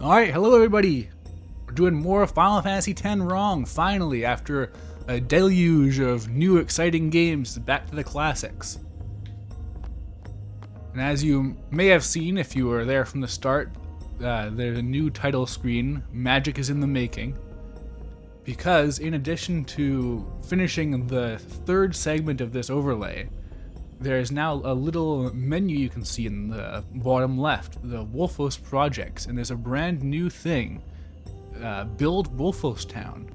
Alright, hello everybody! We're doing more Final Fantasy X wrong, finally, after a deluge of new exciting games back to the classics. And as you may have seen if you were there from the start, there's a new title screen, Magic is in the Making. Because in addition to finishing the third segment of this overlay, there is now a little menu you can see in the bottom left, the Wolfos projects, and there's a brand new thing, Build Wolfos Town.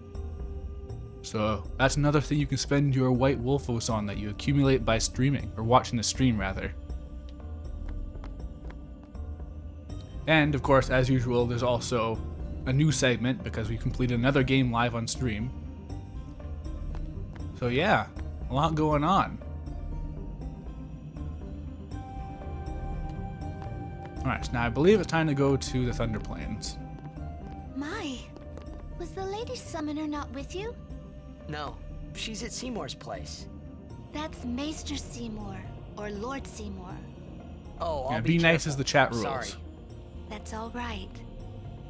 So that's another thing you can spend your white Wolfos on that you accumulate by streaming, or watching the stream rather. And of course, as usual, there's also a new segment because we completed another game live on stream. So yeah, a lot going on. Alright, so now I believe it's time to go to the Thunder Plains. My, was the Lady Summoner not with you? No, she's at Seymour's place. That's Maester Seymour, or Lord Seymour. Oh, I'll Yeah, be be nice careful. as the chat rules. Sorry. That's all right.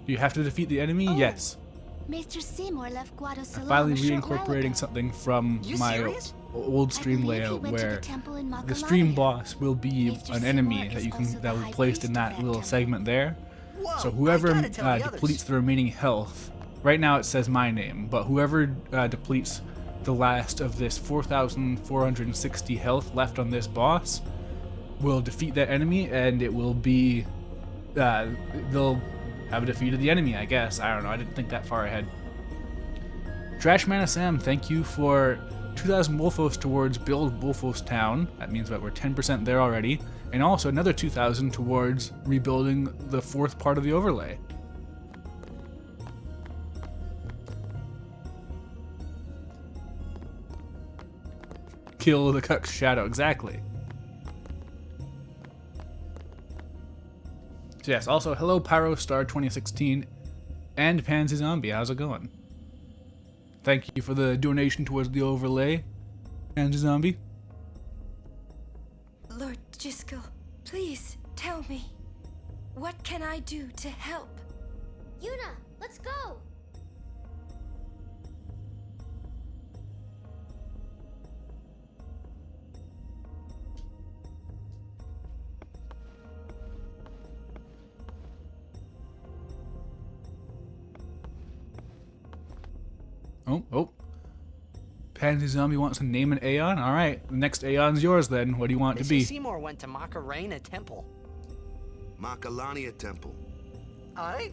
Do you have to defeat the enemy? Oh, Yes. Maester Seymour left Guado I'm Salam finally a short while reincorporating ago. something from You my serious? old I stream believe he layout went to where the temple in the stream Makalaya. boss will be Maester an Seymour enemy is that you also can the will high be placed in priest of that that little temple. segment there. Whoa, So whoever I gotta tell the others. depletes the remaining health, right now it says my name, but whoever depletes the last of this 4,460 health left on this boss will defeat that enemy, and it will be they'll have defeated the enemy, I guess. I don't know, I didn't think that far ahead. Trashman Sam, thank you for 2,000 Wolfos towards Build Wolfos Town. That means that we're 10% there already. And also another 2,000 towards rebuilding the fourth part of the overlay. Kill the Cuck's Shadow, exactly. So yes, also hello Pyrostar 2016 and Pansy Zombie, how's it going? Thank you for the donation towards the overlay, Pansy Zombie. Lord Jiskel, please tell me, what can I do to help? Yuna, let's go! Oh. Pansy Zombie wants to name an Aeon? Alright, the next Aeon's yours then. What do you want it to Maester be? Seymour went to Macarena Temple. Makalania Temple. I?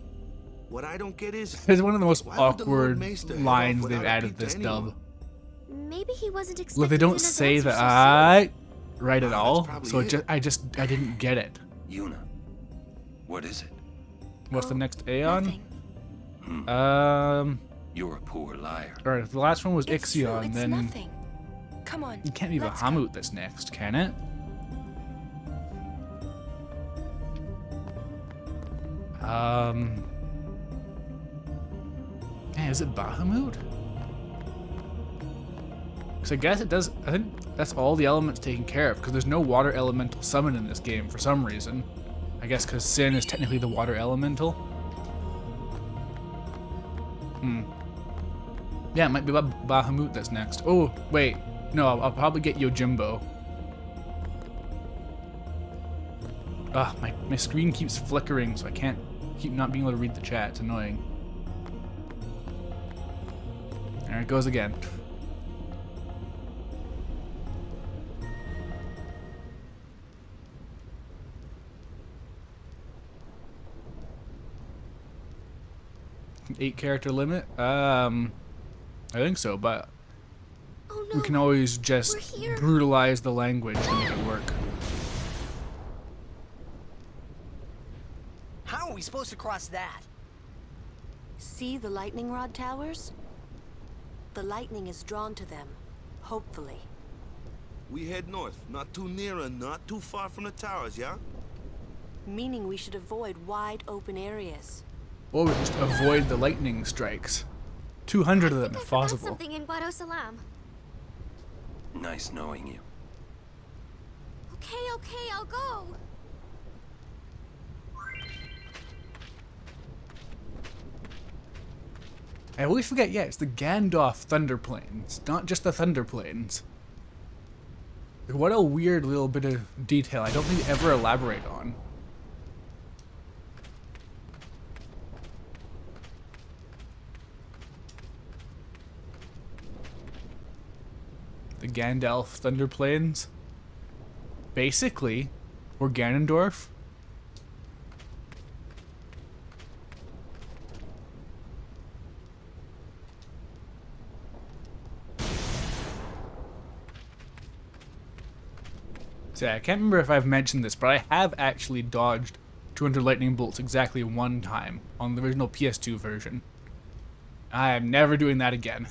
What I don't get is It's one of the most why would the Lord awkward Maester head lines off they've without a added peep to this anyone? dub. Maybe he wasn't expecting Look, they don't Yuna's say answer the so soon. I right at Ah, all, that's probably so it. I didn't get it. Yuna, what is it? What's the Oh, next Aeon? Nothing. You're a poor liar. Alright, if the last one was It's true, Ixion, it's then nothing. Come on. it can't be let's go. Bahamut that's next, can it? Man, is it Bahamut? Because I guess it does. I think that's all the elements taken care of. Because there's no water elemental summon in this game for some reason. I guess because Sin is technically the water elemental. Yeah, it might be Bahamut that's next. Oh, wait. No, I'll probably get Yojimbo. Ah, my screen keeps flickering, so I can't keep not being able to read the chat. It's annoying. There it goes again. Eight character limit? I think so, but Oh no, we can always just We're here. brutalize the language to make it work. How are we supposed to cross that? See the lightning rod towers? The lightning is drawn to them, hopefully. we head north, not too near and not too far from the towers, yeah? Meaning we should avoid wide open areas. Or we just avoid the lightning strikes. 200 of them I if forgot possible. something in Guado Salam. Nice knowing you. Okay, I'll go. I always forget, yeah, it's the Gandalf Thunder Plains, not just the Thunder Plains. What a weird little bit of detail I don't think they ever elaborate on. The Gandalf Thunder Plains. Basically, or Ganondorf. So I can't remember if I've mentioned this, but I have actually dodged 200 lightning bolts exactly one time on the original PS2 version. I am never doing that again.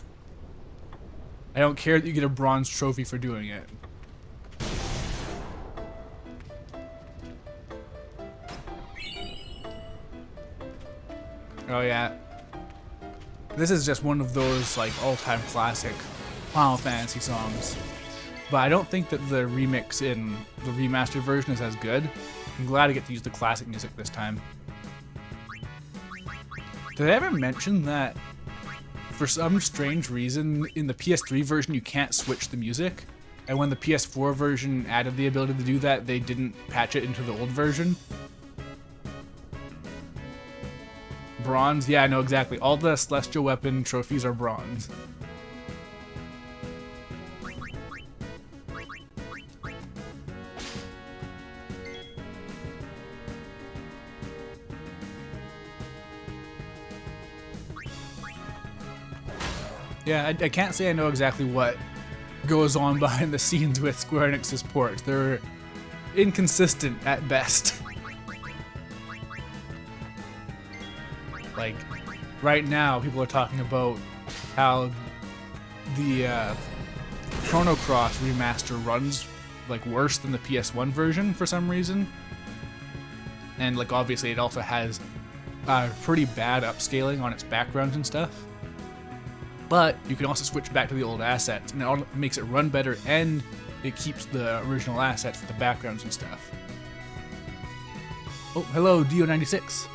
I don't care that you get a bronze trophy for doing it. Oh yeah. This is just one of those like all-time classic Final Fantasy songs. But I don't think that the remix in the remastered version is as good. I'm glad I get to use the classic music this time. Did I ever mention that for some strange reason in the PS3 version you can't switch the music? And when the PS4 version added the ability to do that, they didn't patch it into the old version? Bronze? Yeah, I know exactly. All the Celestial Weapon trophies are bronze. Yeah, I can't say I know exactly what goes on behind the scenes with Square Enix's ports. They're inconsistent at best. Like, right now, people are talking about how the Chrono Cross remaster runs like worse than the PS1 version for some reason. And like obviously it also has pretty bad upscaling on its backgrounds and stuff. But you can also switch back to the old assets, and it makes it run better, and it keeps the original assets with the backgrounds and stuff. Oh, hello, Dio96.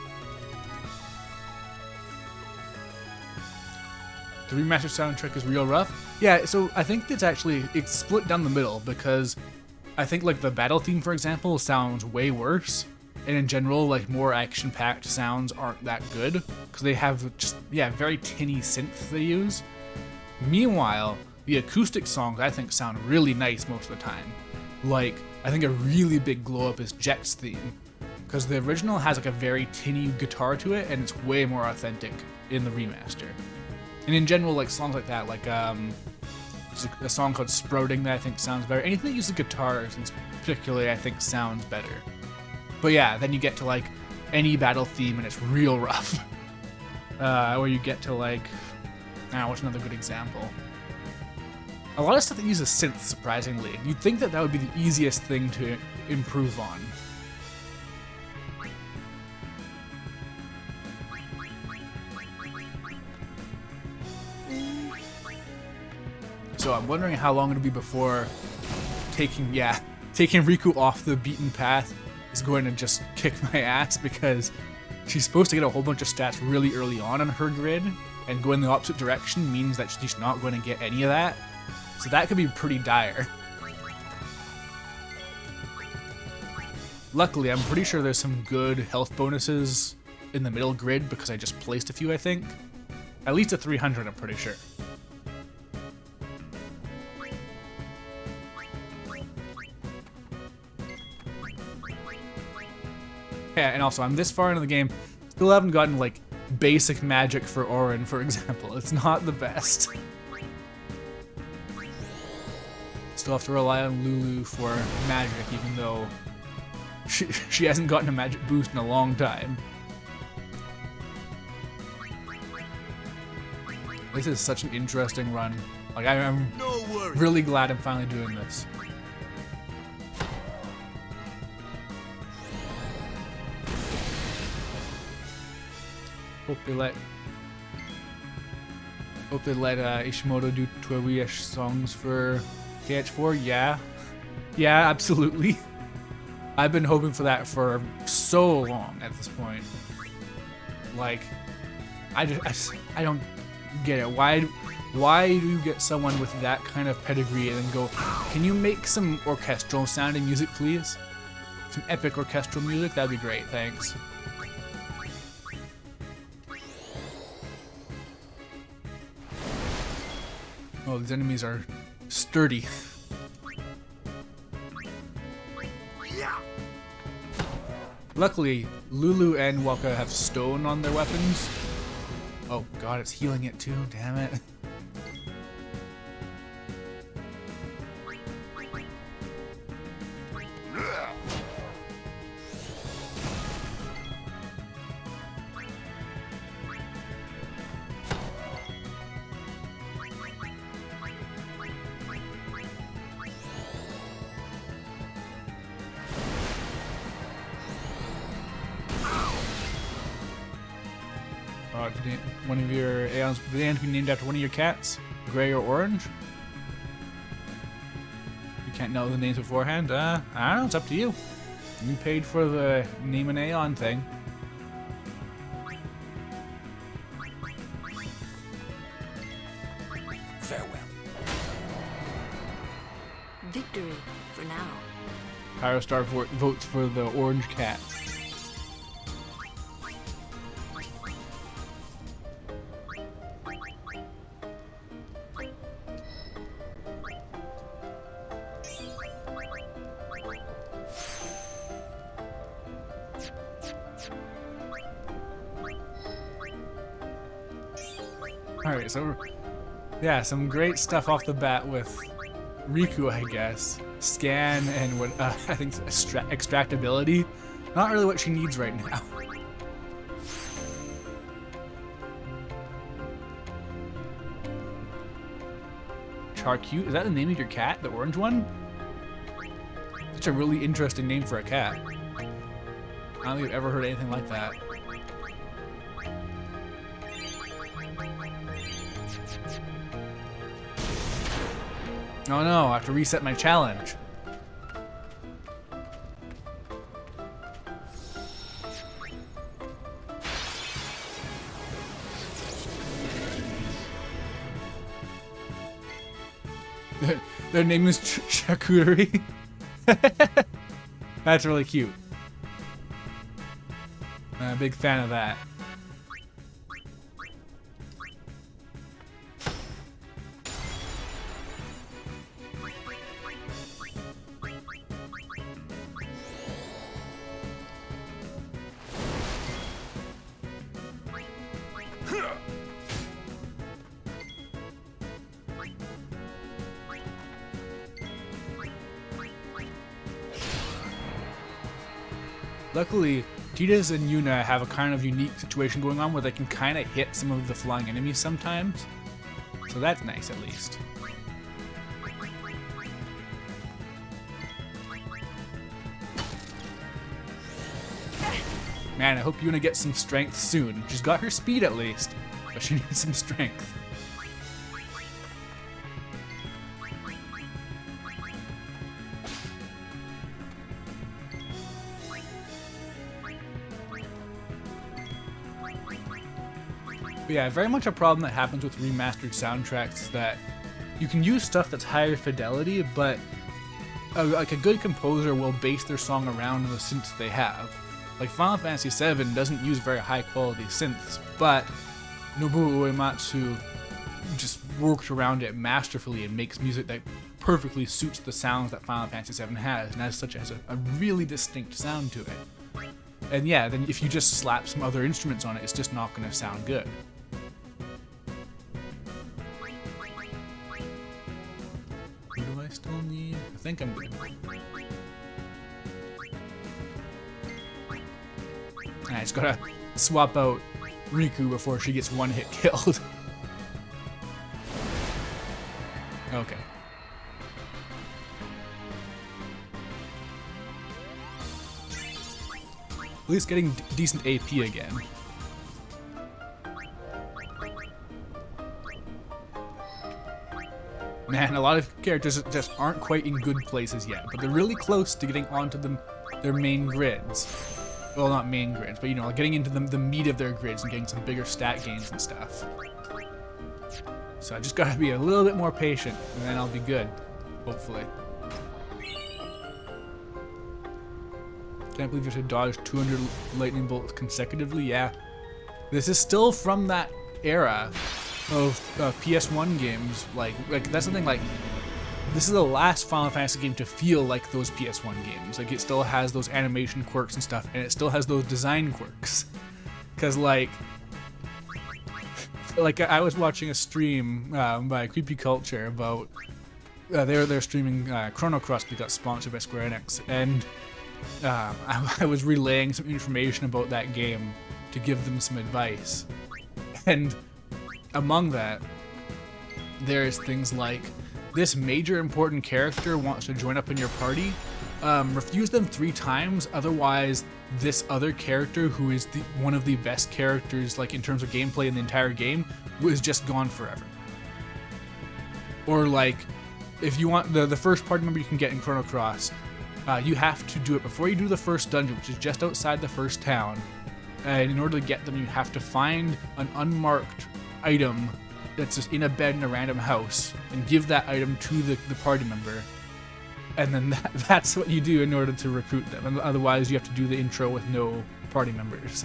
The remastered soundtrack is real rough. Yeah, so I think it's split down the middle, because I think like the battle theme, for example, sounds way worse. And in general, like more action-packed sounds aren't that good because they have just, yeah, very tinny synth they use. Meanwhile, the acoustic songs I think sound really nice most of the time. Like, I think a really big glow up is Jet's theme because the original has like a very tinny guitar to it and it's way more authentic in the remaster. And in general, like songs like that, like there's a song called Sprouting that I think sounds better. Anything that uses guitars, particularly, I think sounds better. But yeah, then you get to like any battle theme and it's real rough. Or you get to like, I don't know, what's another good example? A lot of stuff that uses synth, surprisingly. You'd think that that would be the easiest thing to improve on. So I'm wondering how long it'll be before taking Riku off the beaten path is going to just kick my ass, because she's supposed to get a whole bunch of stats really early on her grid, and going the opposite direction means that she's not going to get any of that. So that could be pretty dire. Luckily, I'm pretty sure there's some good health bonuses in the middle grid because I just placed a few, I think. At least a 300, I'm pretty sure. Yeah, and also I'm this far into the game, still haven't gotten like basic magic for Auron, for example. It's not the best. Still have to rely on Lulu for magic, even though she hasn't gotten a magic boost in a long time. This is such an interesting run. Like I'm really glad I'm finally doing this. Hope they let Ishimoto do Toei-ish songs for KH4. Yeah, absolutely. I've been hoping for that for so long at this point. Like, I don't get it. Why do you get someone with that kind of pedigree and then go, can you make some orchestral sounding music, please? Some epic orchestral music? That'd be great, thanks. Oh, these enemies are sturdy. Luckily, Lulu and Waka have stone on their weapons. Oh god, it's healing it too, damn it. One of your Aeons be named after one of your cats? Gray or orange? You can't know the names beforehand? I don't know, it's up to you. You paid for the name an Aeon thing. Farewell. Victory, for now. Pyrostar votes for the orange cat. Alright, so yeah, some great stuff off the bat with Riku, I guess. Scan and what I think extractability. Not really what she needs right now. Charcute, is that the name of your cat? The orange one? Such a really interesting name for a cat. I don't think I've ever heard anything like that. Oh no, I have to reset my challenge. Their name is Charcuterie. That's really cute. I'm a big fan of that. Luckily, Tidus and Yuna have a kind of unique situation going on where they can kind of hit some of the flying enemies sometimes. So that's nice, at least. Man, I hope Yuna gets some strength soon. She's got her speed at least, but she needs some strength. But yeah, very much a problem that happens with remastered soundtracks is that you can use stuff that's higher fidelity, but like a good composer will base their song around the synths they have. Like Final Fantasy VII doesn't use very high quality synths, but Nobuo Uematsu just worked around it masterfully and makes music that perfectly suits the sounds that Final Fantasy VII has, and as such has a really distinct sound to it. And yeah, then if you just slap some other instruments on it, it's just not going to sound good. What do I still need? I think I'm good. I just gotta swap out Riku before she gets one hit killed. Okay. At least getting decent AP again. Man, a lot of characters just aren't quite in good places yet, but they're really close to getting onto their main grids. Well, not main grids, but you know, getting into the meat of their grids and getting some bigger stat gains and stuff. So I just gotta be a little bit more patient, and then I'll be good, hopefully. Can't believe you have to dodge 200 lightning bolts consecutively. Yeah, this is still from that era of PS1 games. Like that's something like. This is the last Final Fantasy game to feel like those PS1 games. Like, it still has those animation quirks and stuff, and it still has those design quirks. Because, like I was watching a stream by Creepy Culture about they're streaming Chrono Cross. They got sponsored by Square Enix, and I was relaying some information about that game to give them some advice. And among that, there's things like, this major important character wants to join up in your party, refuse them 3 times, otherwise this other character, who is one of the best characters like in terms of gameplay in the entire game, was just gone forever. Or like, if you want the first party member you can get in Chrono Cross, you have to do it before you do the first dungeon, which is just outside the first town, and in order to get them you have to find an unmarked item that's just in a bed in a random house and give that item to the party member, and then that's what you do in order to recruit them, and otherwise you have to do the intro with no party members.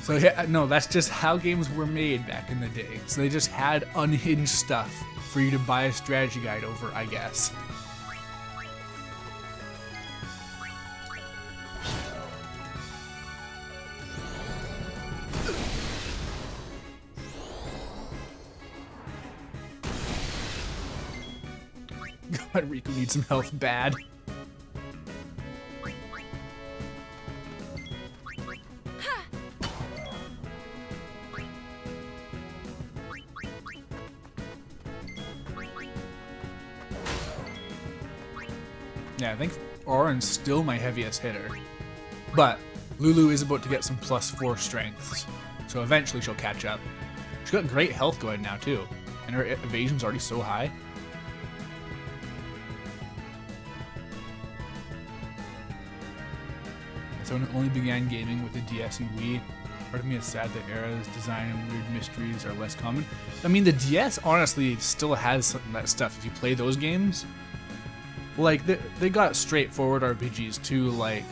So yeah, no, that's just how games were made back in the day. So they just had unhinged stuff for you to buy a strategy guide over, I guess. God, Riku needs some health bad. Yeah, I think Auron's still my heaviest hitter. But Lulu is about to get some +4 strengths, so eventually she'll catch up. She's got great health going now too, and her evasion's already so high. So only began gaming with the DS and Wii. Part of me is sad that Era's design and weird mysteries are less common. I mean, the DS honestly still has some of that stuff if you play those games. Like, they got straightforward RPGs too, like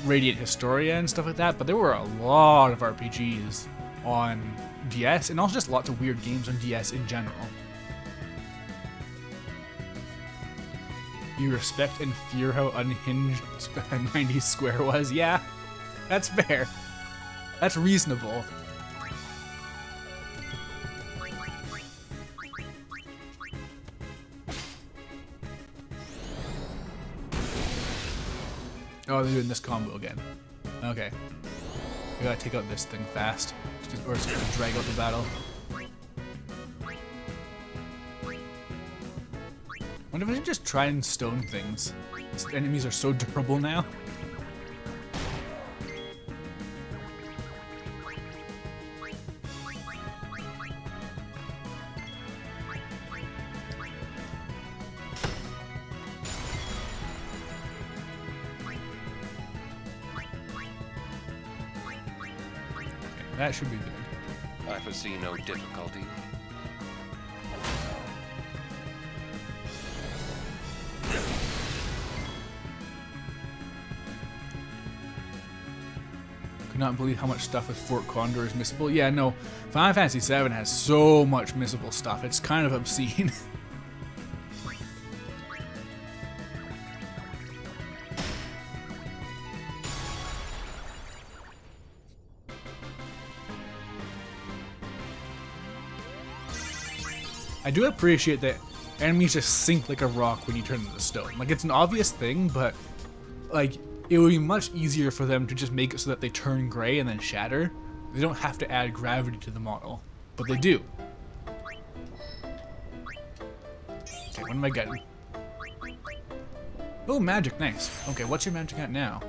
Radiant Historia and stuff like that, but there were a lot of RPGs on DS, and also just lots of weird games on DS in general. You respect and fear how unhinged 90s Square was? Yeah, that's fair. That's reasonable. Oh, they're doing this combo again. Okay. We gotta take out this thing fast, or it's gonna drag out the battle. Wonder if I should just try and stone things. These enemies are so durable now. That should be good. I foresee no difficulty. Could not believe how much stuff with Fort Condor is missable. Yeah, no, Final Fantasy VII has so much missable stuff. It's kind of obscene. I do appreciate that enemies just sink like a rock when you turn them to stone. Like, it's an obvious thing, but like, it would be much easier for them to just make it so that they turn gray and then shatter. They don't have to add gravity to the model, but they do. Okay, what am I getting? Oh, magic, nice. Okay, what's your magic at now?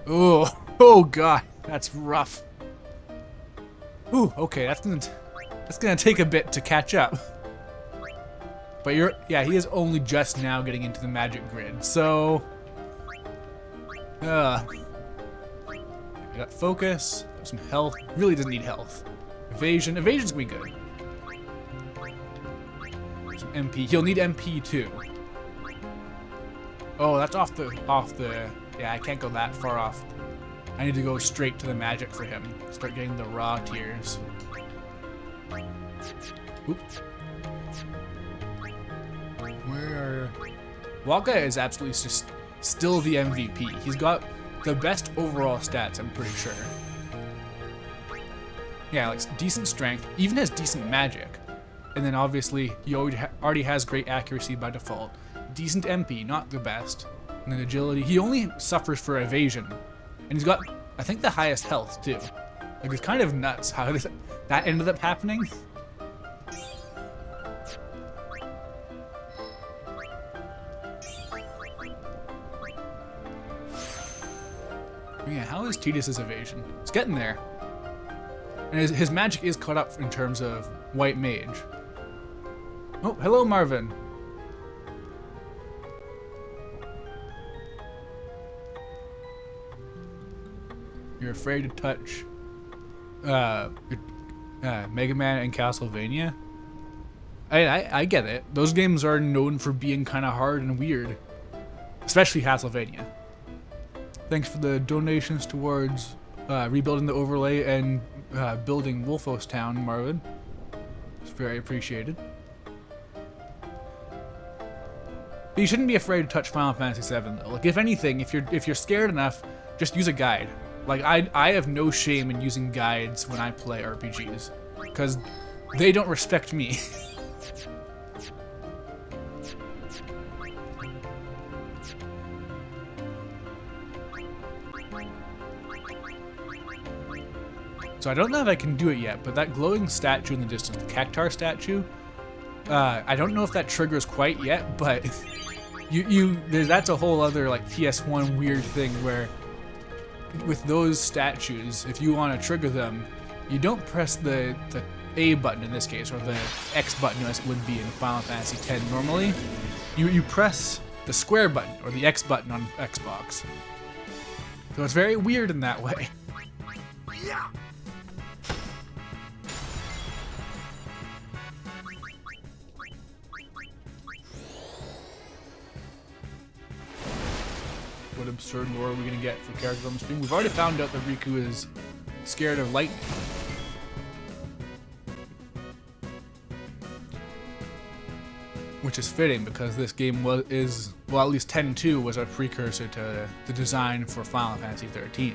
Oh god, that's rough. Ooh, okay, that's gonna take a bit to catch up. But yeah, he is only just now getting into the magic grid, so We got focus, some health. Really doesn't need health. Evasion. Evasion's gonna be good. Some MP. He'll need MP too. Oh, that's off the. Yeah, I can't go that far off. I need to go straight to the magic for him. Start getting the raw tears. Oop. Where? Waka is absolutely just still the MVP. He's got the best overall stats, I'm pretty sure. Yeah, like decent strength, even has decent magic. And then obviously, he already has great accuracy by default. Decent MP, not the best. And then agility, he only suffers for evasion. And he's got, I think, the highest health too. Like, it's kind of nuts how that ended up happening. Yeah, how is Tidus's evasion? It's getting there. And his magic is caught up in terms of white mage. Oh, hello, Marvin. You're afraid to touch Mega Man and Castlevania? I get it. Those games are known for being kind of hard and weird. Especially Castlevania. Thanks for the donations towards rebuilding the overlay and building Wolfos Town, Marvin. It's very appreciated. But you shouldn't be afraid to touch Final Fantasy VII though. Like, if anything, if you're scared enough, just use a guide. Like, I have no shame in using guides when I play RPGs, because they don't respect me. So I don't know if I can do it yet, but that glowing statue in the distance, the Cactuar statue, I don't know if that triggers quite yet, but that's a whole other like PS1 weird thing where with those statues, if you want to trigger them, you don't press the A button in this case, or the X button as it would be in Final Fantasy X normally. You press the square button, or the X button on Xbox. So it's very weird in that way. Yeah. What absurd lore are we gonna get for characters on the stream? We've already found out that Riku is scared of lightning. Which is fitting because this game well, at least 10-2 was a precursor to the design for Final Fantasy 13.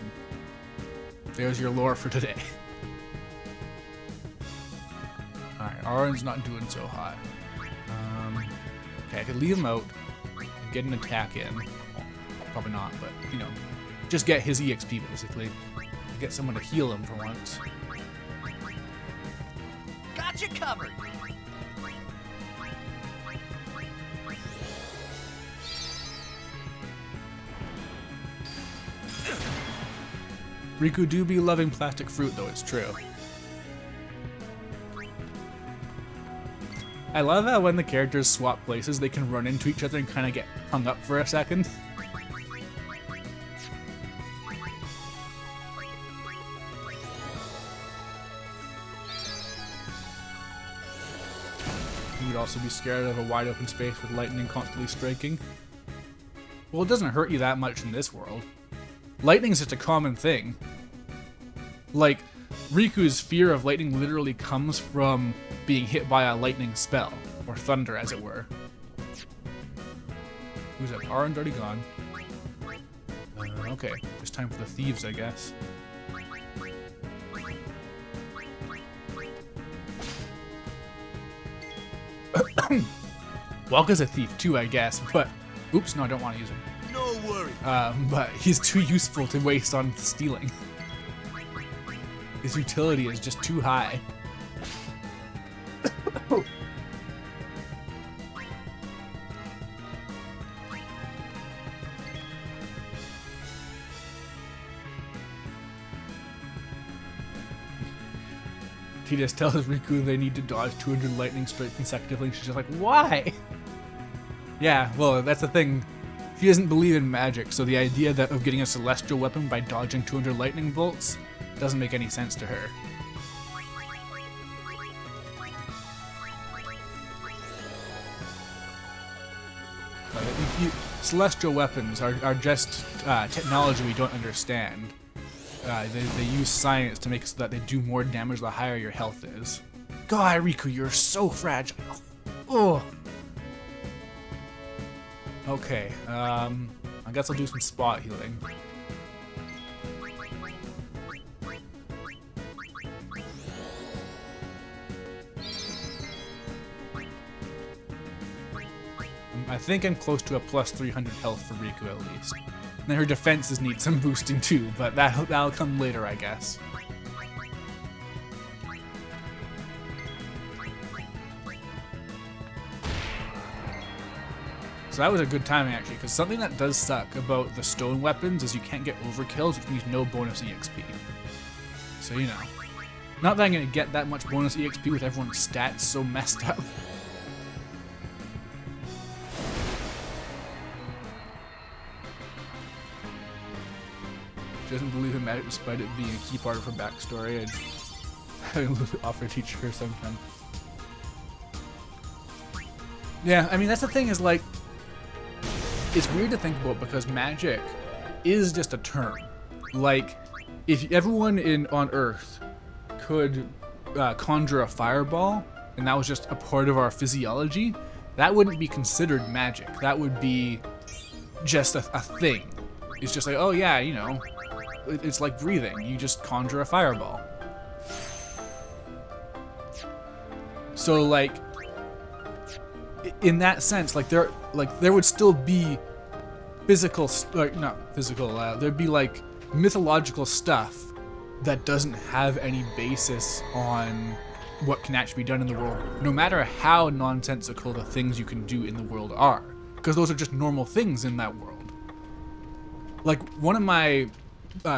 There's your lore for today. Alright, Auron's not doing so hot. Okay, I could leave him out and get an attack in. Probably not, but, you know, just get his EXP, basically. Get someone to heal him for once. Got you covered. Riku do be loving plastic fruit, though, it's true. I love how when the characters swap places, they can run into each other and kind of get hung up for a second. You would also be scared of a wide open space with lightning constantly striking. Well, it doesn't hurt you that much in this world. Lightning's just a common thing. Like, Riku's fear of lightning literally comes from being hit by a lightning spell, or thunder as it were. Who's that? Auron's already gone. Okay, just time for the thieves, I guess. Waka's a thief too, I guess, but... Oops, no, I don't want to use him. No worry. But he's too useful to waste on stealing. His utility is just too high. Tidus tells Riku they need to dodge 200 lightning strikes consecutively. She's just like, why? Yeah, well, that's the thing. She doesn't believe in magic, so the idea of getting a celestial weapon by dodging 200 lightning bolts doesn't make any sense to her. Celestial weapons are just technology we don't understand. They use science to make it so that they do more damage the higher your health is. God, Riku, you're so fragile. Oh. Okay, I guess I'll do some spot healing. I think I'm close to a plus 300 health for Riku at least. And then her defenses need some boosting too, but that'll come later, I guess. So that was a good timing actually, because something that does suck about the stone weapons is you can't get overkills, which means no bonus EXP. So you know. Not that I'm gonna get that much bonus EXP with everyone's stats so messed up. She doesn't believe in magic despite it being a key part of her backstory. I'd offer to teach her sometime. Yeah, I mean that's the thing is like, it's weird to think about because magic is just a term. Like, if everyone on Earth could conjure a fireball and that was just a part of our physiology, that wouldn't be considered magic. That would be just a thing. It's just like, oh yeah, you know, it's like breathing. You just conjure a fireball. So like, in that sense, like there would still be physical, there'd be like mythological stuff that doesn't have any basis on what can actually be done in the world, no matter how nonsensical the things you can do in the world are, because those are just normal things in that world. Like, one of my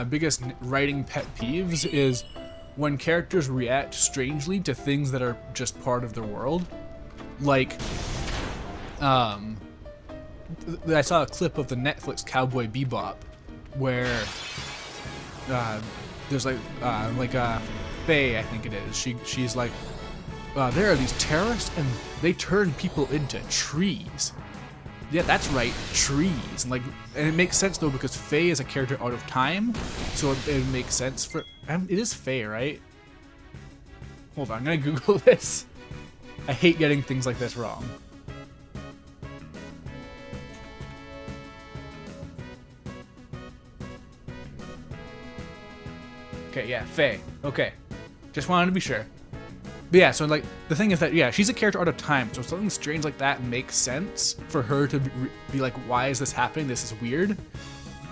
biggest writing pet peeves is when characters react strangely to things that are just part of their world. Like, I saw a clip of the Netflix Cowboy Bebop where there's Faye, I think it is. She's like, there are these terrorists and they turn people into trees. Yeah, that's right, trees. And it makes sense though because Faye is a character out of time, so it makes sense for. It is Faye, right? Hold on, I'm gonna Google this. I hate getting things like this wrong. Okay, yeah, Faye. Okay, just wanted to be sure. But yeah, so like the thing is that yeah, she's a character out of time, so something strange like that makes sense for her to be like, why is this happening? This is weird.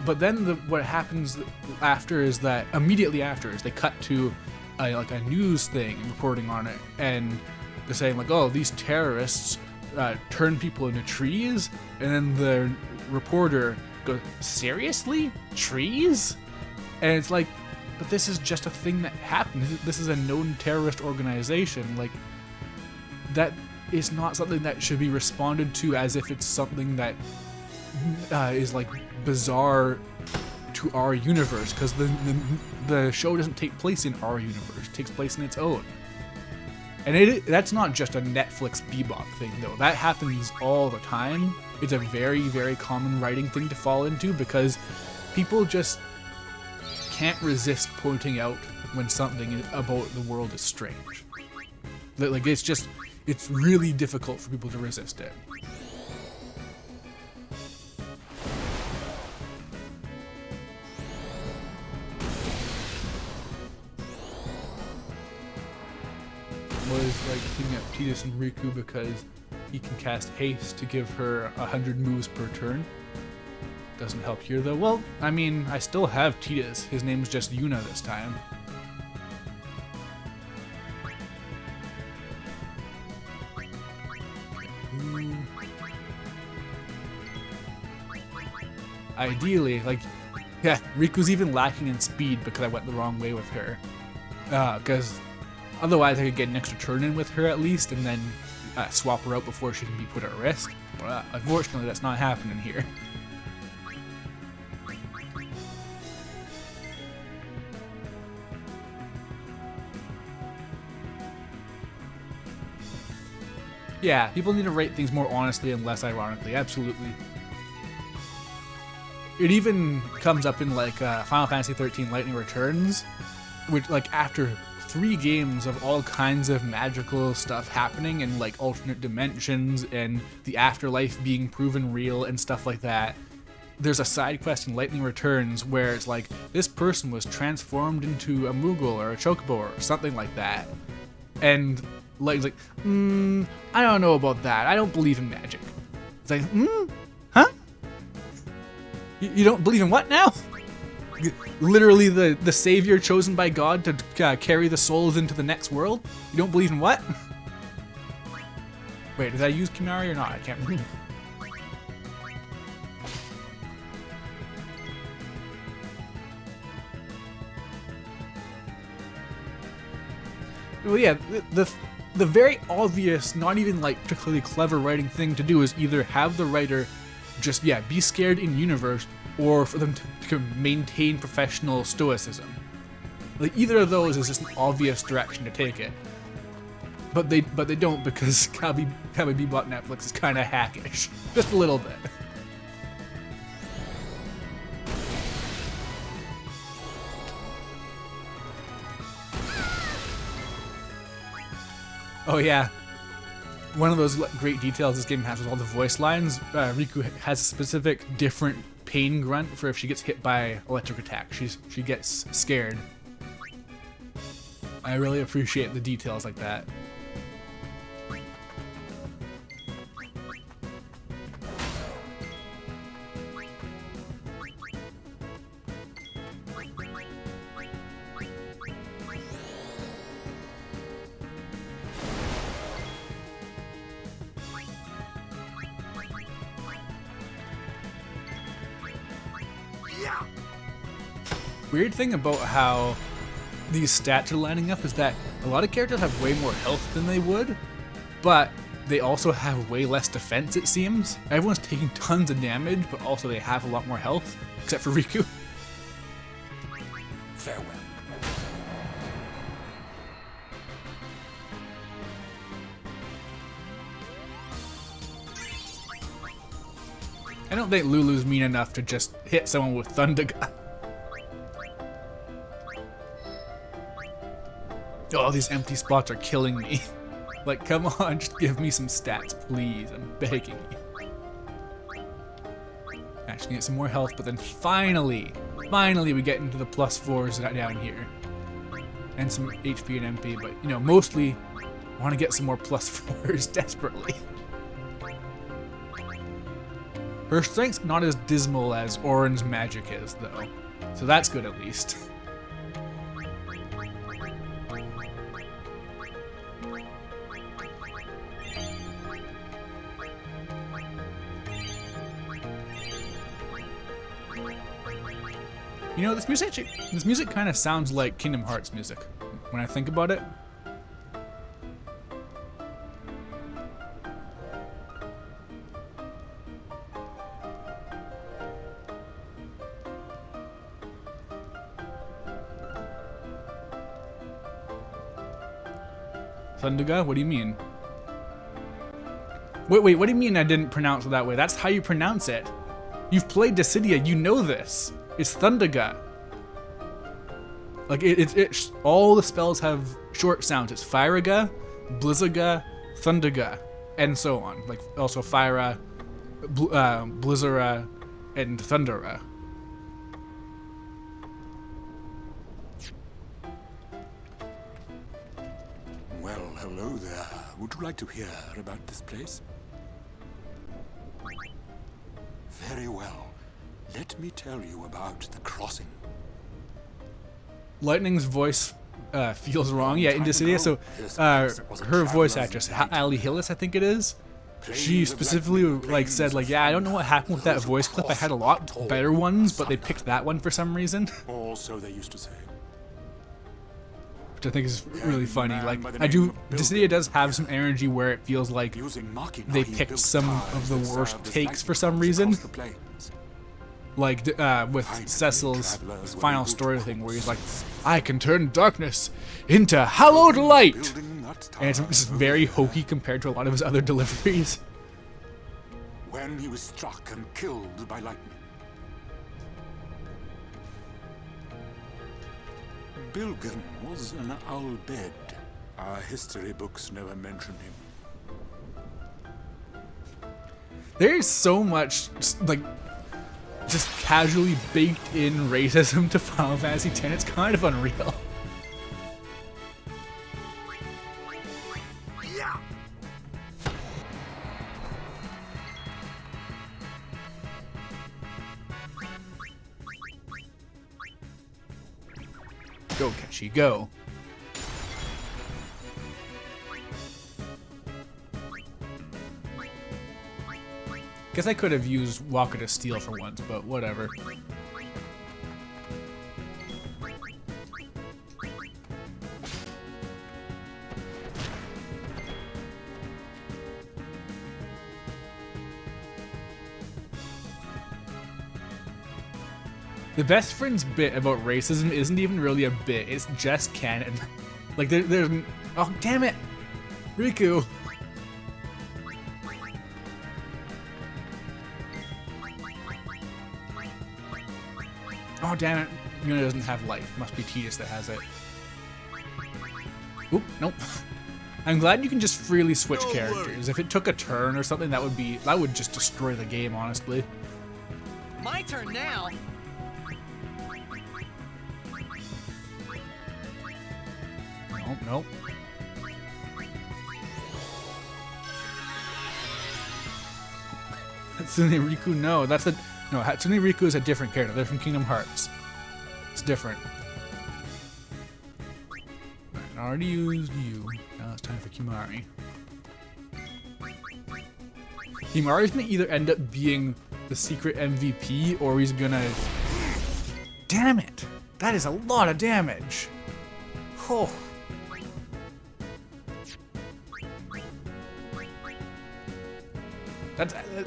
But then what happens after is that immediately after is they cut to a news thing reporting on it, and they're saying like, oh, these terrorists turn people into trees, and then the reporter goes, seriously, trees? And it's like, but this is just a thing that happened. This is a known terrorist organization. Like, that is not something that should be responded to as if it's something that is like bizarre to our universe, because the show doesn't take place in our universe. It takes place in its own. And that's not just a Netflix Bebop thing though. That happens all the time. It's a very, very common writing thing to fall into because people just can't resist pointing out when something about the world is strange. Like, it's really difficult for people to resist it. Was like teaming up Tidus and Riku because he can cast haste to give her 100 moves per turn. Doesn't help here though. Well, I mean, I still have Tidus. His name's just Yuna this time. Ideally, like, yeah, Riku's even lacking in speed because I went the wrong way with her. Because otherwise I could get an extra turn in with her at least, and then swap her out before she can be put at risk. But unfortunately, that's not happening here. Yeah, people need to rate things more honestly and less ironically, absolutely. It even comes up in like Final Fantasy 13 Lightning Returns, which like after 3 games of all kinds of magical stuff happening and like alternate dimensions and the afterlife being proven real and stuff like that, there's a side quest in Lightning Returns where it's like this person was transformed into a Moogle or a Chocobo or something like that, and like I don't know about that. I don't believe in magic. It's like, huh? You don't believe in what now? Literally the savior chosen by God to carry the souls into the next world? You don't believe in what? Wait, did I use Kimahri or not? I can't remember. Well, yeah, the very obvious, not even like particularly clever writing thing to do is either have the writer just, be scared in universe, or for them to maintain professional stoicism. Like either of those is just an obvious direction to take it. But they don't, because Cowboy Bebop Netflix is kind of hackish, just a little bit. Oh yeah, one of those great details this game has with all the voice lines, Riku has a specific different pain grunt for if she gets hit by electric attack. She gets scared. I really appreciate the details like that. Weird thing about how these stats are lining up is that a lot of characters have way more health than they would, but they also have way less defense, it seems. Everyone's taking tons of damage, but also they have a lot more health, except for Riku. Farewell. I don't think Lulu's mean enough to just hit someone with Thundaga. Oh, these empty spots are killing me. Like, come on, just give me some stats, please. I'm begging you. Actually, get some more health, but then finally we get into the +4s down here. And some HP and MP, but, you know, mostly I want to get some more +4s desperately. Her strength's not as dismal as Auron's magic is, though. So that's good at least. You know, this music kind of sounds like Kingdom Hearts music, when I think about it. Thundaga? What do you mean? Wait, what do you mean I didn't pronounce it that way? That's how you pronounce it. You've played Dissidia, you know this. It's Thundaga. Like, it's all the spells have short sounds. It's Firaga, Blizzaga, Thundaga, and so on. Like, also Fyra, Blizzara, and Thundera. Well, hello there. Would you like to hear about this place? Very well. Let me tell you about the crossing. Lightning's voice feels wrong. Yeah, in Dissidia. So her voice actress, Ali Hillis, I think it is. She specifically like said like, yeah, I don't know what happened with that voice clip. I had a lot better ones, but they picked that one for some reason. Or so they used to say. Which I think is really funny. Like, Dissidia does have some energy where it feels like they picked some of the worst takes for some reason. Like with Cecil's final story thing where he's like, I can turn darkness into hallowed light. tower. And it's just very hokey compared to a lot of his other deliveries. When he was struck and killed by lightning. Bilgen was an Al Bhed. Our history books never mention him. There's so much, like, just casually baked in racism to Final Fantasy X. It's kind of unreal. Go, Keshi, go. Guess I could have used Walker to steal for once, but whatever. The best friend's bit about racism isn't even really a bit, it's just canon. Like, there's... Oh, damn it! Riku! Oh, damn it. Yuna doesn't have life. Must be Tidus that has it. Oop, nope. I'm glad you can just freely switch characters. If it took a turn or something, that would just destroy the game, honestly. My turn now. Nope, nope. Hatsune Riku, no, that's a... No, Hatsune Riku is a different character. They're from Kingdom Hearts. It's different. Right, I already used you. Now it's time for Kimahri. Kimahri's gonna either end up being the secret MVP, or he's gonna... Damn it! That is a lot of damage! Oh.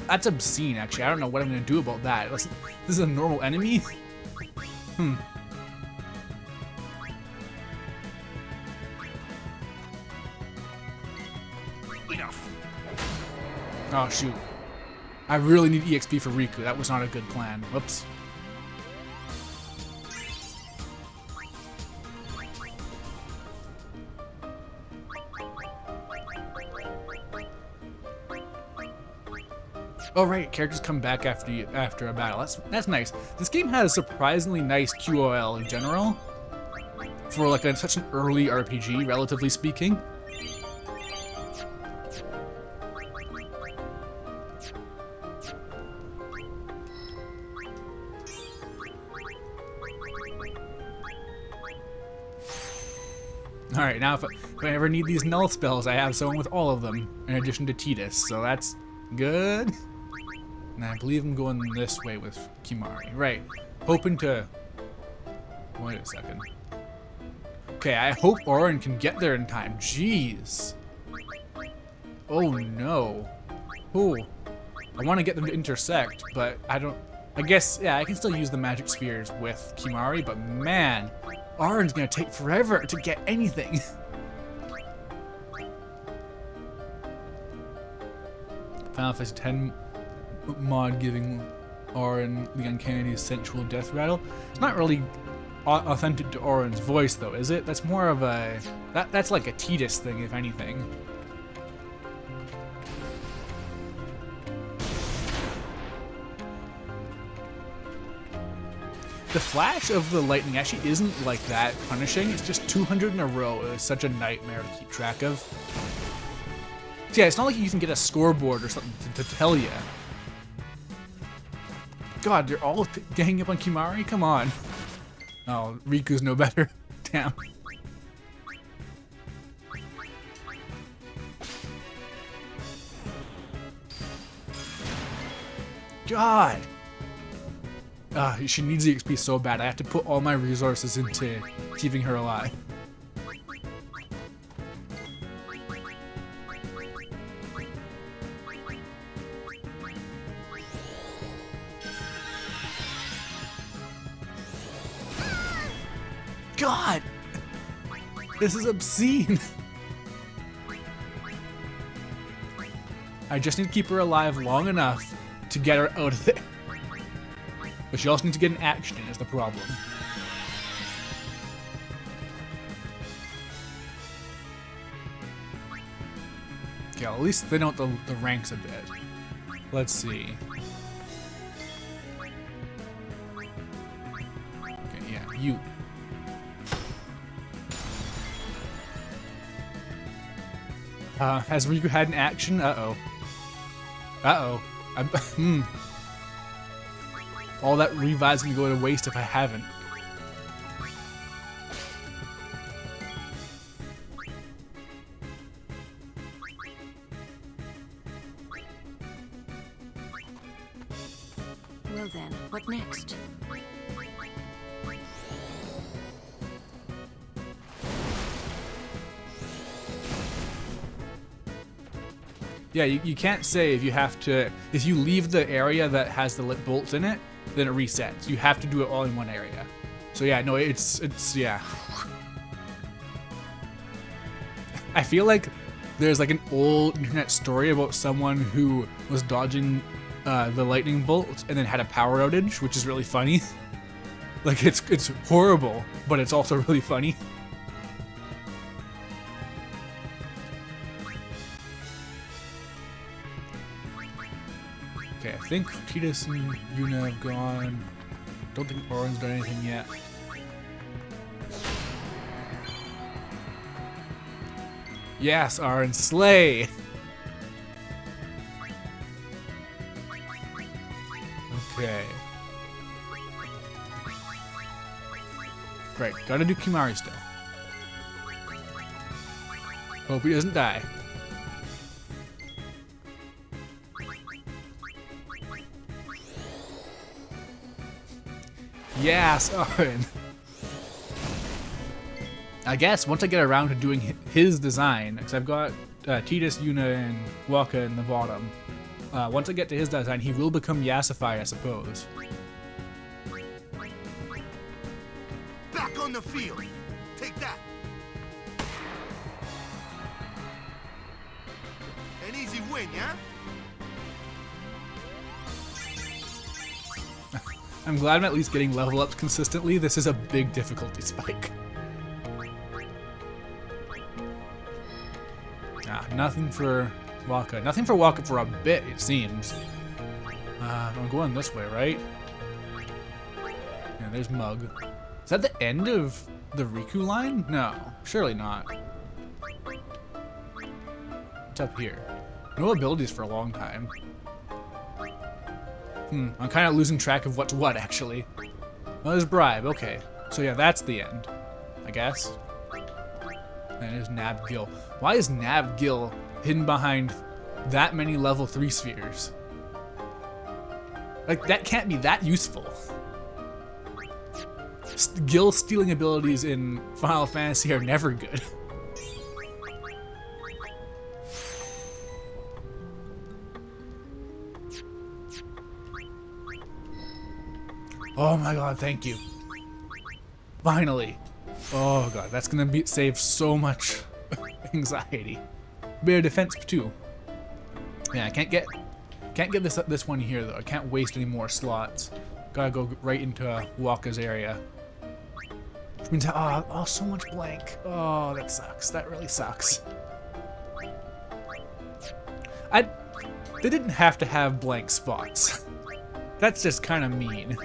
That's obscene, actually. I don't know what I'm gonna do about that. This is a normal enemy? Enough. Oh, shoot. I really need EXP for Riku. That was not a good plan. Whoops. Oh right, characters come back after a battle. That's nice. This game has surprisingly nice QOL in general for like such an early RPG, relatively speaking. All right, now if I ever need these null spells, I have someone with all of them in addition to Tidus, so that's good. And I believe I'm going this way with Kimahri. Right. Hoping to... Wait a second. Okay, I hope Auron can get there in time. Jeez. Oh, no. Oh. I want to get them to intersect, but I don't... I guess, yeah, I can still use the magic spheres with Kimahri, but man, Auron's going to take forever to get anything. Final Fantasy X mod giving Auron the uncanny sensual death rattle. It's not really authentic to Auron's voice though, is it? That's more of a... That's like a Tidus thing, if anything. The flash of the lightning actually isn't like that punishing. It's just 200 in a row. It was such a nightmare to keep track of. So yeah, it's not like you can get a scoreboard or something to tell you. God, they're all ganging up on Kimahri? Come on. Oh, Riku's no better. Damn. God. She needs the XP so bad. I have to put all my resources into keeping her alive. God! This is obscene! I just need to keep her alive long enough to get her out of there. But she also needs to get an action in, is the problem. Okay, well, at least thin out the ranks a bit. Let's see. Okay, yeah, you. Has Riku had an action? Uh-oh. Uh-oh. All that revive's gonna go to waste if I haven't. Well then, what next? Yeah, you can't save. You have to, if you leave the area that has the lit bolts in it, then it resets. You have to do it all in one area. So yeah, no, it's yeah. I feel like there's like an old internet story about someone who was dodging the lightning bolts and then had a power outage, which is really funny. Like it's horrible, but it's also really funny. Okay, I think Tidus and Yuna have gone. Don't think Auron's done anything yet. Yes, Auron, slay! Okay. Great, gotta do Kimahri still. Hope he doesn't die. Yes, Auron. I guess once I get around to doing his design, because I've got Tidus, Yuna, and Wakka in the bottom. Once I get to his design, he will become Yasify, I suppose. Back on the field. Take that. An easy win, yeah? I'm glad I'm at least getting level ups consistently. This is a big difficulty spike. Nothing for Wakka. Nothing for Wakka for a bit, it seems. I'm going this way, right? Yeah, there's Mug. Is that the end of the Riku line? No, surely not. What's up here? No abilities for a long time. I'm kind of losing track of what's what, actually. Oh, there's Bribe, okay. So yeah, that's the end, I guess. And there's Nabgil. Why is Nabgil hidden behind that many level 3 spheres? Like, that can't be that useful. Gil stealing abilities in Final Fantasy are never good. Oh my god, thank you. Finally. Oh god, that's gonna save so much anxiety. Bit of defense too. Yeah, I can't get this one here though. I can't waste any more slots. Gotta go right into Wakka's area. Which means oh, so much blank. Oh, that sucks. That really sucks. They didn't have to have blank spots. That's just kind of mean.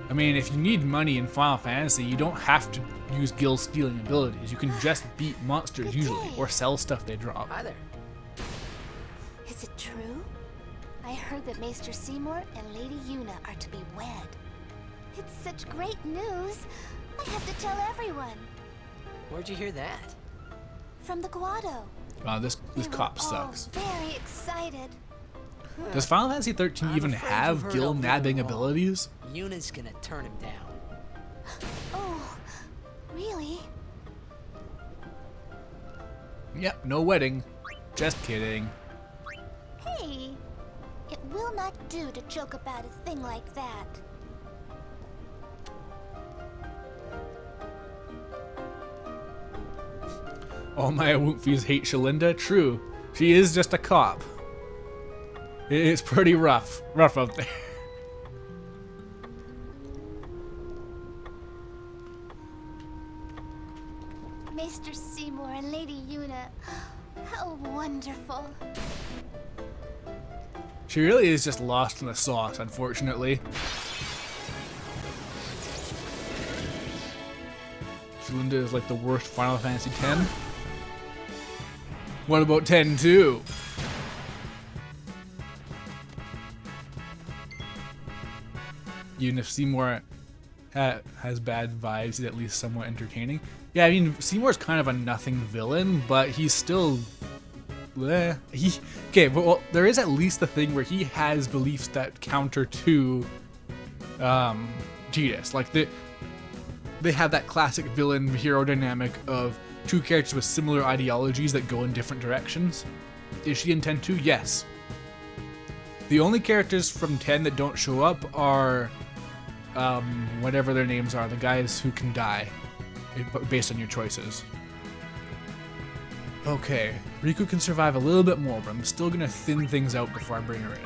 I mean, if you need money in Final Fantasy, you don't have to use Gil stealing abilities. You can just beat monsters usually, or sell stuff they drop. Hi there. Is it true? I heard that Maester Seymour and Lady Yuna are to be wed. It's such great news. I have to tell everyone. Where'd you hear that? From the Guado. This We were cop all sucks. very excited. Does Final Fantasy 13 I'm even afraid have you've heard Gil a little nabbing wrong. abilities? Yuna's gonna turn him down. Oh, really? Yep, no wedding. Just kidding. It will not do to joke about a thing like that. All my Woomfies hate Shalinda. True. She is just a cop. It's pretty rough. Rough out there. Maester Seymour and Lady Yuna. How wonderful. She really is just lost in the sauce, unfortunately. Shalinda is like the worst Final Fantasy X. What about 10-2? Even if Seymour has bad vibes, he's at least somewhat entertaining. Yeah, I mean, Seymour's kind of a nothing villain, but he's still... Okay, but well, there is at least the thing where he has beliefs that counter to Tidus. Like, they have that classic villain-hero dynamic of two characters with similar ideologies that go in different directions. Is she in 10-2? Yes. The only characters from 10 that don't show up are whatever their names are, the guys who can die based on your choices. Okay, Riku can survive a little bit more, but I'm still gonna thin things out before I bring her in.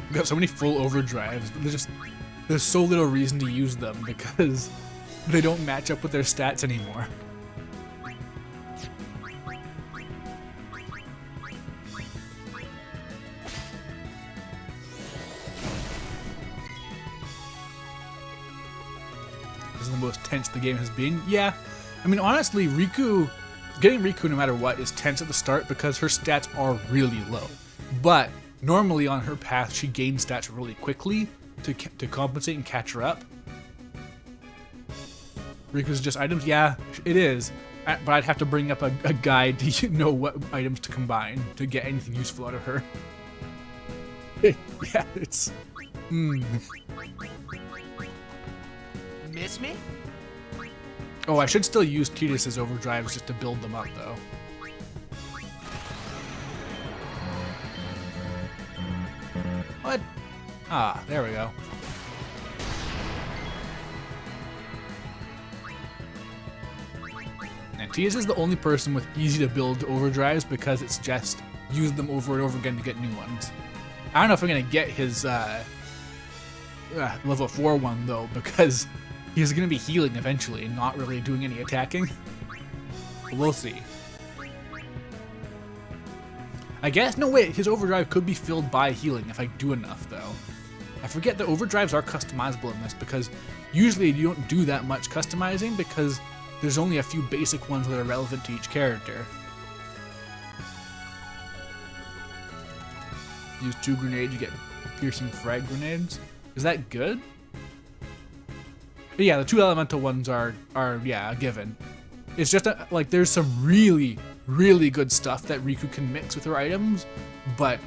We've got so many full overdrives, but there's so little reason to use them because they don't match up with their stats anymore. This is the most tense the game has been. Yeah, I mean honestly, getting Riku no matter what is tense at the start because her stats are really low. But normally on her path, she gains stats really quickly to compensate and catch her up. Riku's just items? Yeah, it is. But I'd have to bring up a guide to know what items to combine to get anything useful out of her. Yeah, it's... Miss me? Oh, I should still use Tidus's overdrives just to build them up, though. What? Ah, there we go. And Tidus is the only person with easy to build overdrives because it's just use them over and over again to get new ones. I don't know if I'm gonna get his level 4 one though, because he's gonna be healing eventually and not really doing any attacking. But we'll see. I guess, no wait, his overdrive could be filled by healing if I do enough though. I forget that overdrives are customizable in this because usually you don't do that much customizing because there's only a few basic ones that are relevant to each character. Use 2 grenades, you get piercing frag grenades. Is that good? But yeah, the 2 elemental ones are yeah, a given. It's just like there's some really good stuff that Riku can mix with her items, but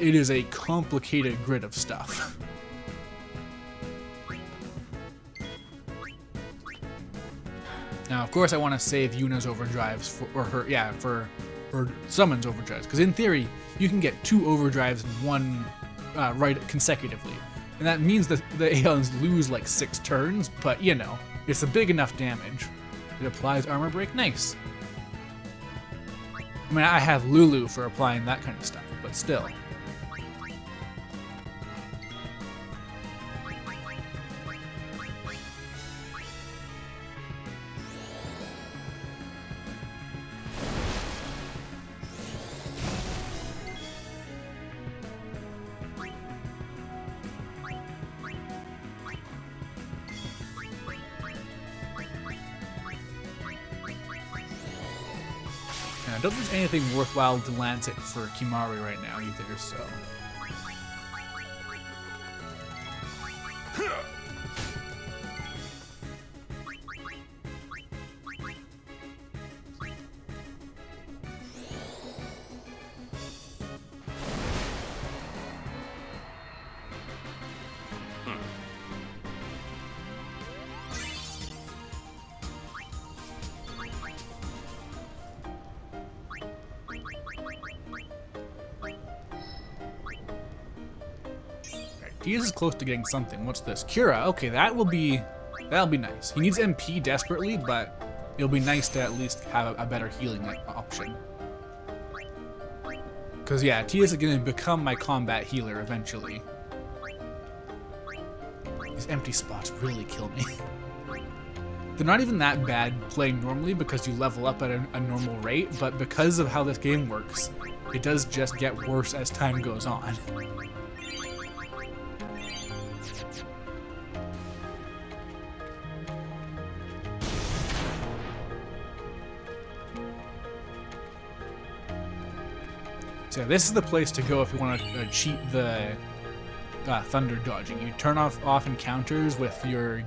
it is a complicated grid of stuff. Now, of course, I want to save Yuna's overdrives for summons overdrives, because in theory, you can get 2 overdrives in one right consecutively, and that means that the Aeons lose like 6 turns. But you know, it's a big enough damage. It applies armor break. Nice. I mean, I have Lulu for applying that kind of stuff, but still. I don't think there's anything worthwhile to lance it for Kimahri right now either, so. Tia's is close to getting something. What's this? Cura. Okay, that'll be nice. He needs MP desperately, but it'll be nice to at least have a better healing option. Because, yeah, Tia's going to become my combat healer eventually. These empty spots really kill me. They're not even that bad playing normally because you level up at a normal rate, but because of how this game works, it does just get worse as time goes on. So this is the place to go if you want to cheat the thunder dodging. You turn off encounters with your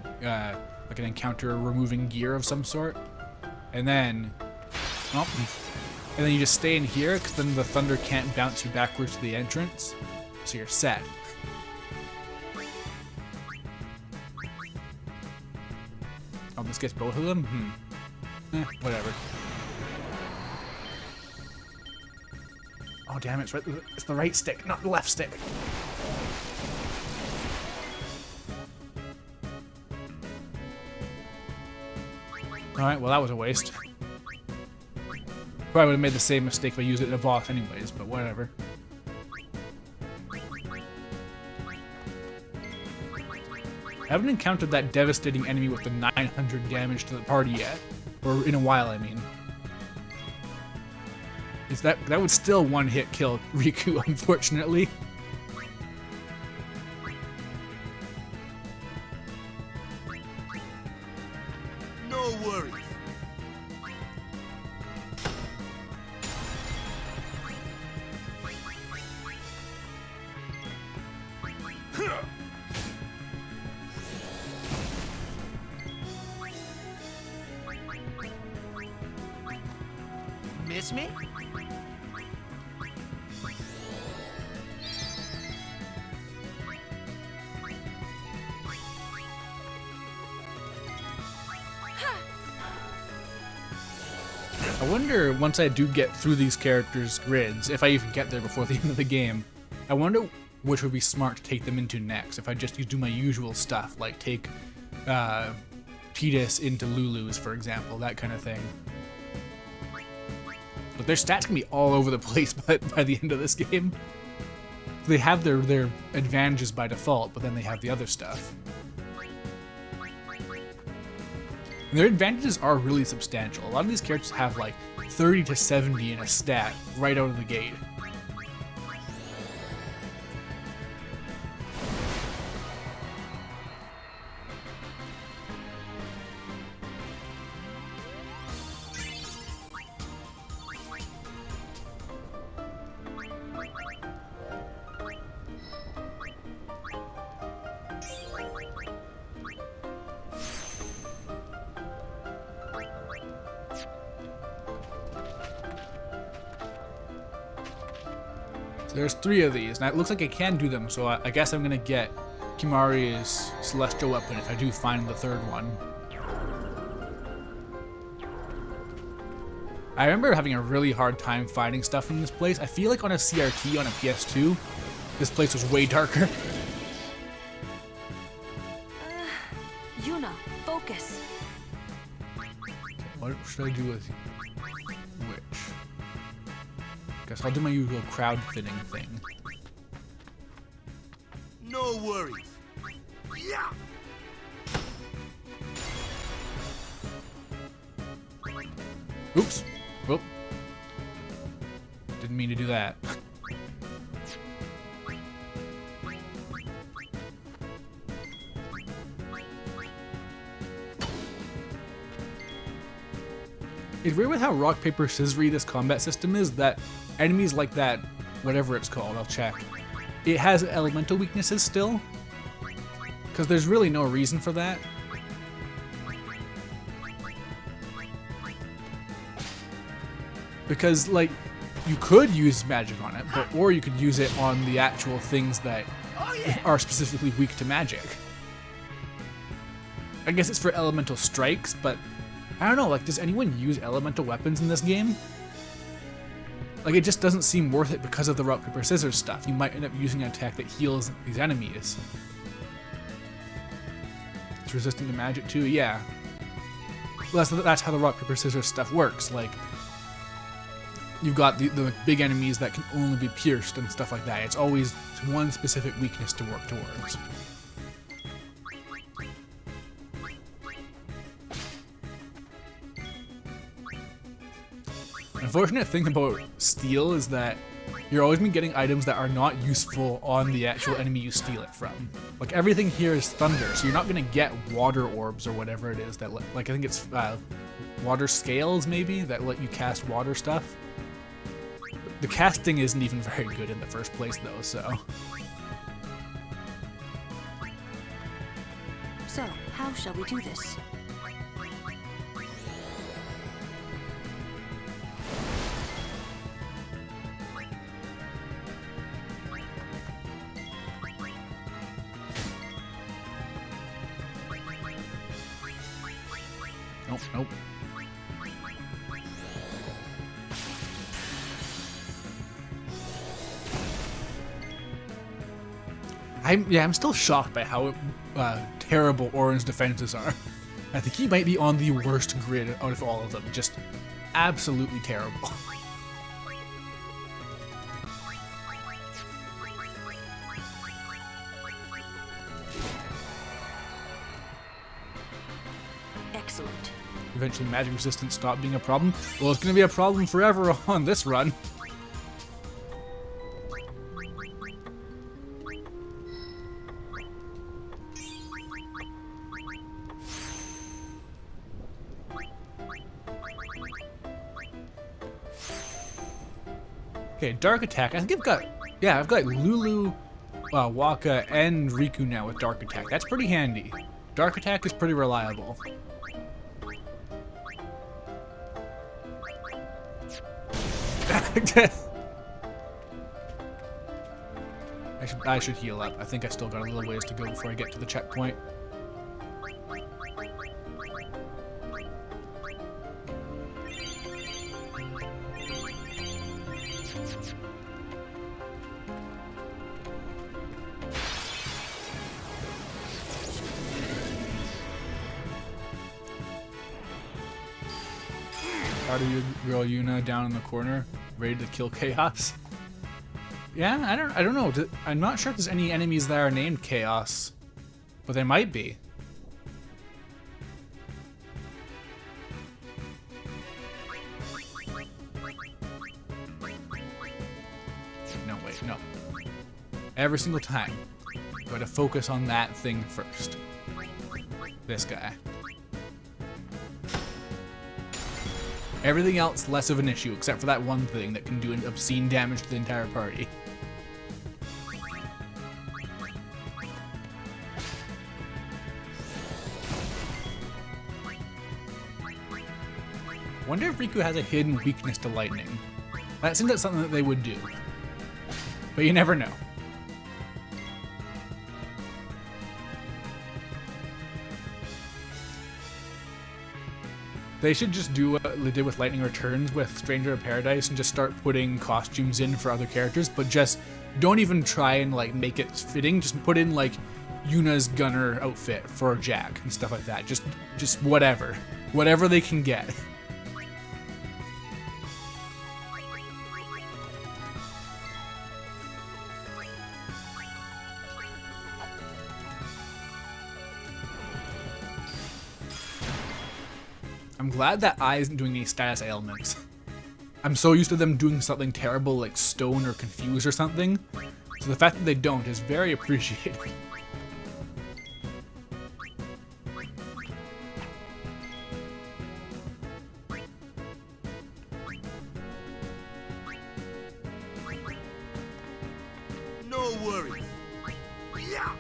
like an encounter removing gear of some sort, and then you just stay in here because then the thunder can't bounce you backwards to the entrance, so you're set. Oh, this gets both of them? Whatever. Oh damn, it's the right stick, not the left stick. Alright, well that was a waste. Probably would have made the same mistake if I used it in a boss anyways, but whatever. I haven't encountered that devastating enemy with the 900 damage to the party yet. Or in a while, I mean. That would still one-hit kill Riku, unfortunately. No worries. Miss me? I wonder, once I do get through these characters' grids, if I even get there before the end of the game, I wonder which would be smart to take them into next. If I just do my usual stuff, like take Tidus into Lulu's, for example, that kind of thing. But their stats can be all over the place by the end of this game. They have their advantages by default, but then they have the other stuff. And their advantages are really substantial. A lot of these characters have like 30 to 70 in a stat right out of the gate. There's 3 of these, and it looks like I can do them, so I guess I'm gonna get Kimahri's Celestial Weapon if I do find the 3rd one. I remember having a really hard time finding stuff in this place. I feel like on a CRT on a PS2, this place was way darker. Yuna, focus. What should I do with which? Guess I'll do my usual crowd thinning thing. No worries. Yeah. Oops. Whoop. Didn't mean to do that. It's weird with how rock, paper, scissory this combat system is that enemies like that, whatever it's called, I'll check, it has elemental weaknesses still. Because there's really no reason for that. Because, like, you could use magic on it, or you could use it on the actual things that are specifically weak to magic. I guess it's for elemental strikes, but I don't know, like, does anyone use elemental weapons in this game? Like, it just doesn't seem worth it because of the rock, paper, scissors stuff. You might end up using an attack that heals these enemies. It's resistant to magic too, yeah. Well, that's how the rock, paper, scissors stuff works. Like, you've got the big enemies that can only be pierced and stuff like that. It's always one specific weakness to work towards. Unfortunate thing about steel is that you're always been getting items that are not useful on the actual enemy you steal it from. Like, everything here is thunder, so you're not gonna get water orbs or whatever it is that, like, I think it's water scales maybe that let you cast water stuff. The casting isn't even very good in the first place though, so. So, how shall we do this? Nope, nope. I'm still shocked by how terrible Auron's defenses are. I think he might be on the worst grid out of all of them. Just absolutely terrible. Excellent. Eventually magic resistance stopped being a problem. Well, it's going to be a problem forever on this run. Okay, Dark Attack. I think I've got Lulu, Waka, and Riku now with Dark Attack. That's pretty handy. Dark Attack is pretty reliable. I should heal up. I think I still got a little ways to go before I get to the checkpoint. How do you girl Yuna down in the corner, ready to kill Chaos? Yeah, I don't know. I'm not sure if there's any enemies that are named Chaos, but there might be. No, wait, no. Every single time, you gotta focus on that thing first. This guy. Everything else less of an issue, except for that one thing that can do an obscene damage to the entire party. Wonder if Riku has a hidden weakness to lightning. That seems like something that they would do. But you never know. They should just do what they did with Lightning Returns with Stranger of Paradise and just start putting costumes in for other characters, but just don't even try and like make it fitting. Just put in like Yuna's gunner outfit for Jack and stuff like that. Just whatever. Whatever they can get. I'm glad that Ai isn't doing any status ailments. I'm so used to them doing something terrible like stone or confuse or something, so the fact that they don't is very appreciated. No worries. Yeah.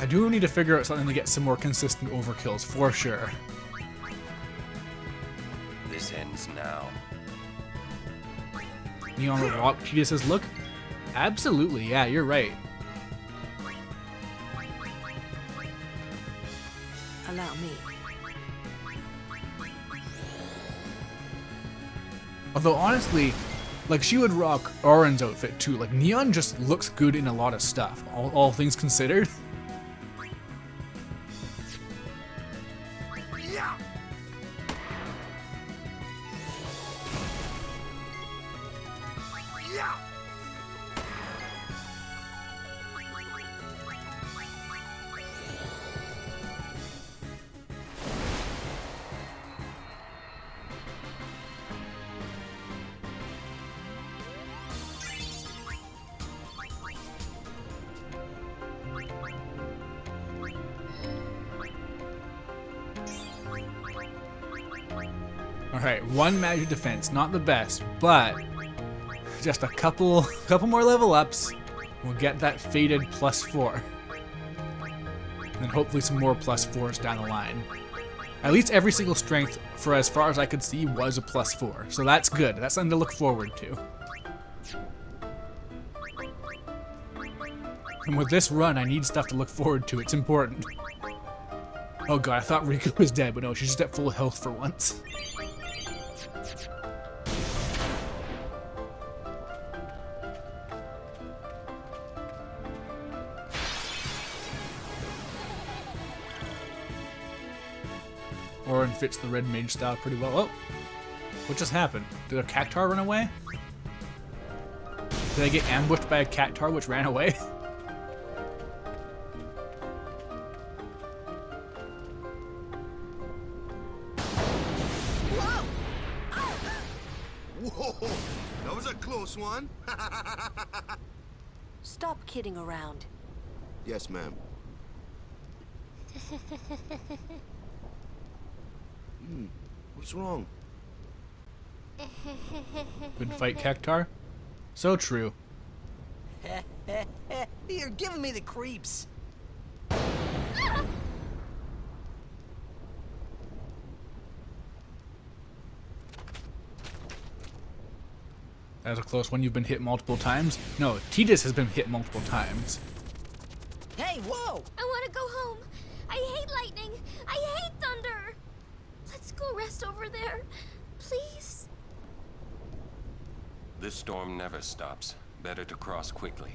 I do need to figure out something to get some more consistent overkills, for sure. This ends now. Neon the Rock, she just says, look, absolutely, yeah, you're right. Allow me. Although honestly, like she would rock Auron's outfit too. Like Neon just looks good in a lot of stuff, all things considered. Alright, 1 magic defense, not the best, but just a couple more level ups, we'll get that faded +4. And then hopefully some more +4s down the line. At least every single strength, for as far as I could see, was a +4. So that's good, that's something to look forward to. And with this run, I need stuff to look forward to, it's important. Oh god, I thought Riku was dead, but no, she's just at full health for once. Auron fits the red mage style pretty well. Oh! What just happened? Did a cactuar run away? Did I get ambushed by a cactuar which ran away? Whoa! That was a close one. Stop kidding around. Yes, ma'am. What's wrong? Good fight, cactuar. So true. You're giving me the creeps. That was a close one. You've been hit multiple times. No, Tidus has been hit multiple times. Hey, whoa! I want to go home. I hate lightning. I hate thunder. Let's go rest over there. Please. This storm never stops. Better to cross quickly.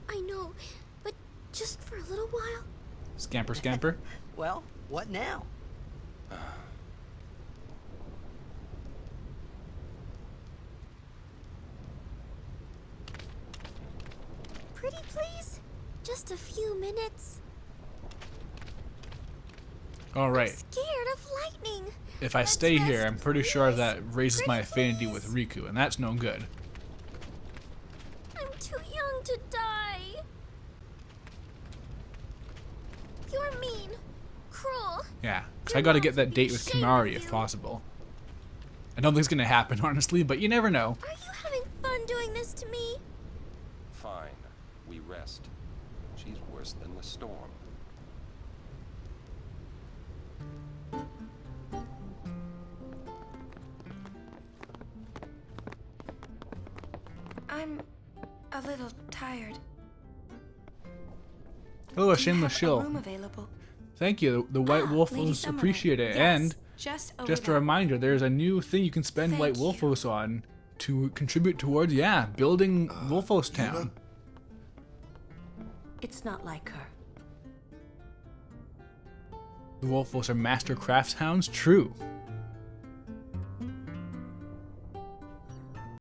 I know, but just for a little while. Scamper, scamper. Well, what now? Pretty please? Just a few minutes. Alright. Scared of lightning. If I Let's stay here, rest, I'm pretty sure please. that raises my Pretty affinity with please. Riku, and that's no good. I'm too young to die. You're mean, cruel. Yeah, because Your I gotta mom get that would be date with ashamed Kimari of if you. possible. I don't think it's gonna happen, honestly, but you never know. Are you having fun doing this to me? Fine. We rest. She's worse than the storm. I'm a little tired. Hello, a Do you shameless have shill. a room available? Thank you, the White Ah, Wolf Lady Wolves Summoner. appreciate it. Yes, And just over just a there. reminder, there's a new thing you can spend Thank White you. Wolfos on to contribute towards, yeah, building Wolfos Town. It's not like her. The Wolfos are master crafts hounds? True.